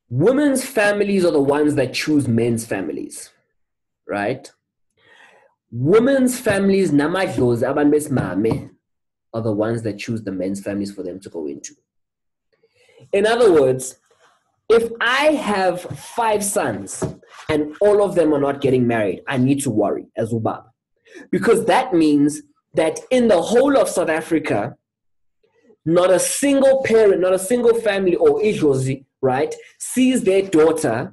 Women's families are the ones that choose men's families, right? Women's families, namadlozi abantu besimame, are the ones that choose the men's families for them to go into. In other words, if I have 5 sons and all of them are not getting married, I need to worry as ubaba. Because that means that in the whole of South Africa, not a single parent, not a single family or idlozi, right, sees their daughter,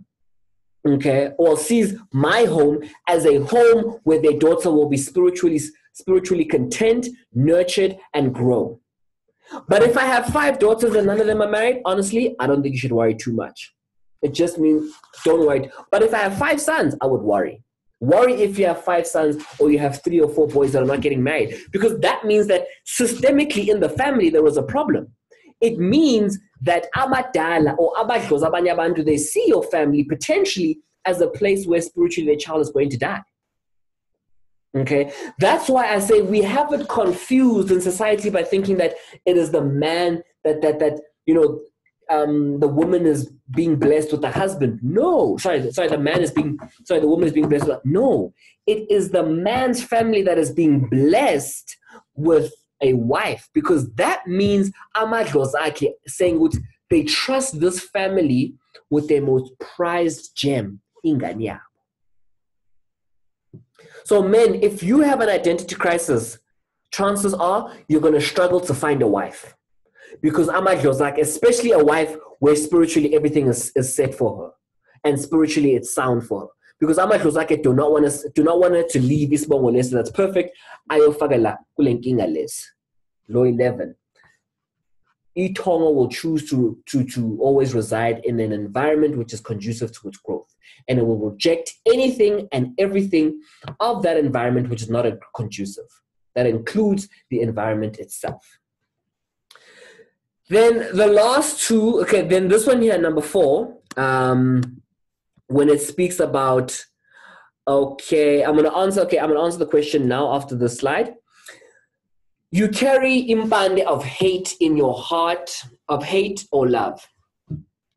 okay, or sees my home as a home where their daughter will be spiritually content, nurtured, and grow. But if I have 5 daughters and none of them are married, honestly, I don't think you should worry too much. It just means don't worry. But if I have 5 sons, I would worry. Worry if you have 5 sons or you have 3 or 4 boys that are not getting married, because that means that systemically in the family there was a problem. It means that abadala or abadlozi abanye abantu, they see your family potentially as a place where spiritually their child is going to die. Okay, that's why I say we have it confused in society by thinking that it is the man that the woman is being blessed with a husband. No, the woman is being blessed with. No, it is the man's family that is being blessed with a wife, because that means amadlozi saying what they trust this family with their most prized gem, ingane yabo. So men, if you have an identity crisis, chances are you're going to struggle to find a wife. Because amadlozi, especially a wife where spiritually everything is set for her and spiritually it's sound for her. Because amadlozi do not want her to leave isibongo lesi that's perfect. Ayofaka la kule nkinga lesi. Law 11. Itongo will choose to always reside in an environment which is conducive to its growth. And it will reject anything and everything of that environment which is not conducive. That includes the environment itself. Then the last two, okay, then this one here, number 4, when it speaks about, I'm gonna answer the question now after the slide. You carry impande of hate in your heart, of hate or love,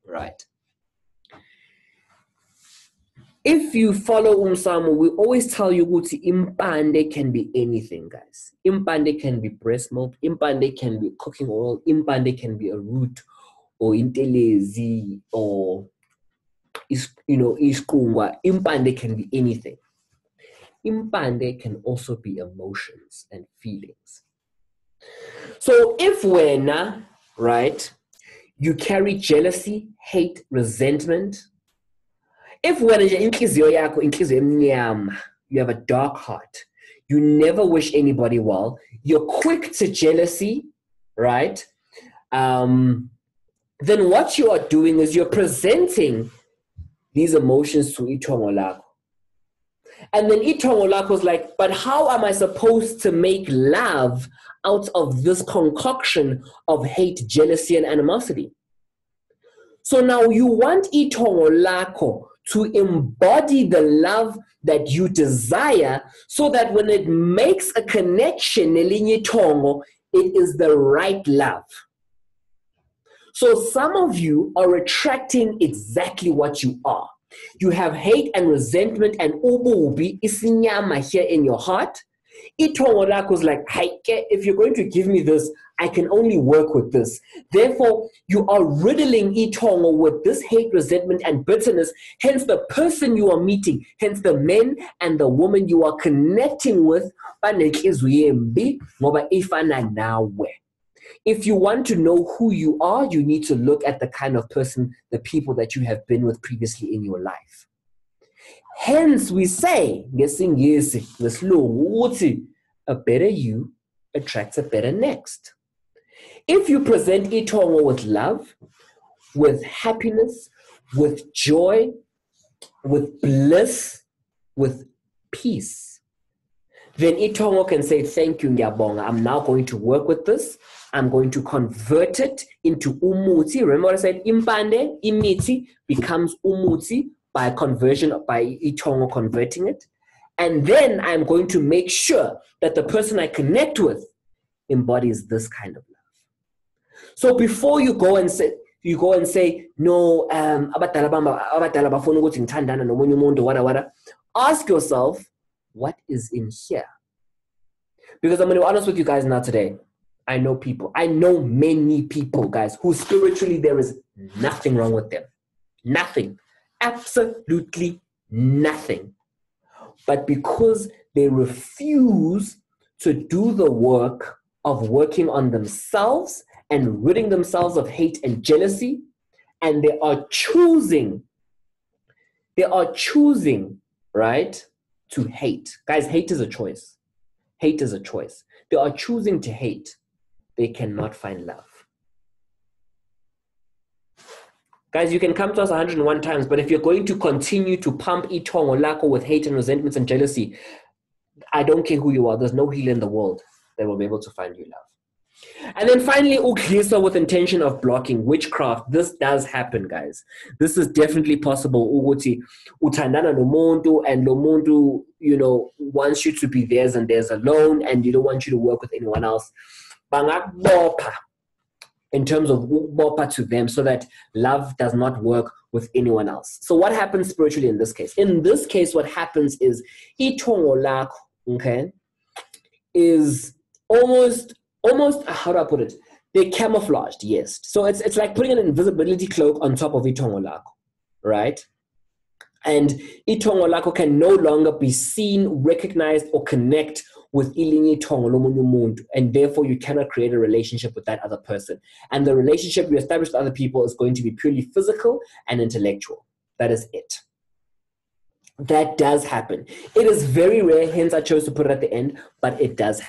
right? If you follow umsamo, we always tell you that impande can be anything, guys. Impande can be breast milk, impande can be cooking oil, impande can be a root, or intelezi, or iskungwa. Impande can be anything. Impande can also be emotions and feelings. So if wena, right, you carry jealousy, hate, resentment, if you have a dark heart, you never wish anybody well, you're quick to jealousy, right? Then what you are doing is you're presenting these emotions to itongo lako. And then itongo lako is like, but how am I supposed to make love out of this concoction of hate, jealousy, and animosity? So now you want itongo lako to embody the love that you desire, so that when it makes a connection, nelinye tongo, it is the right love. So some of you are attracting exactly what you are. You have hate and resentment and ububi, isinyama here in your heart. Itongo lako is like, if you're going to give me this, I can only work with this. Therefore, you are riddling itongo with this hate, resentment, and bitterness. Hence, the person you are meeting, hence the men and the woman you are connecting with, if you want to know who you are, you need to look at the kind of person, the people that you have been with previously in your life. Hence, we say, a better you attracts a better next. If you present itongo with love, with happiness, with joy, with bliss, with peace, then itongo can say, thank you, ngiyabonga. I'm now going to work with this. I'm going to convert it into umuti. Remember what I said? Impande, imiti, becomes umuti by conversion, by itongo converting it. And then I'm going to make sure that the person I connect with embodies this kind of love. So before you go and say, you go and say, no, abadala bafuna ukuthi ngithandana nomunye umuntu, wada. Ask yourself, what is in here? Because I'm going to be honest with you guys now today. I know many people, guys, who spiritually there is nothing wrong with them. Nothing. Absolutely nothing. But because they refuse to do the work of working on themselves and ridding themselves of hate and jealousy, and they are choosing, right, to hate. Guys, hate is a choice. Hate is a choice. They are choosing to hate. They cannot find love. Guys, you can come to us 101 times, but if you're going to continue to pump itongo lako with hate and resentments and jealousy, I don't care who you are, there's no healer in the world that will be able to find you love. And then finally, uklisa with intention of blocking, witchcraft. This does happen, guys. This is definitely possible. Uguti utandana nomuntu, and lomuntu, wants you to be theirs and theirs alone, and you don't want you to work with anyone else. Bangak in terms of bopa to them, so that love does not work with anyone else. So what happens spiritually in this case? In this case, what happens is itongo lako, okay, is almost, how do I put it? They're camouflaged, yes. So it's like putting an invisibility cloak on top of itongo lako, right? And itongo lako can no longer be seen, recognized, or connect with ilinye itongo lomunye umuntu, and therefore you cannot create a relationship with that other person. And the relationship you establish with other people is going to be purely physical and intellectual. That is it. That does happen. It is very rare, hence I chose to put it at the end, but it does happen.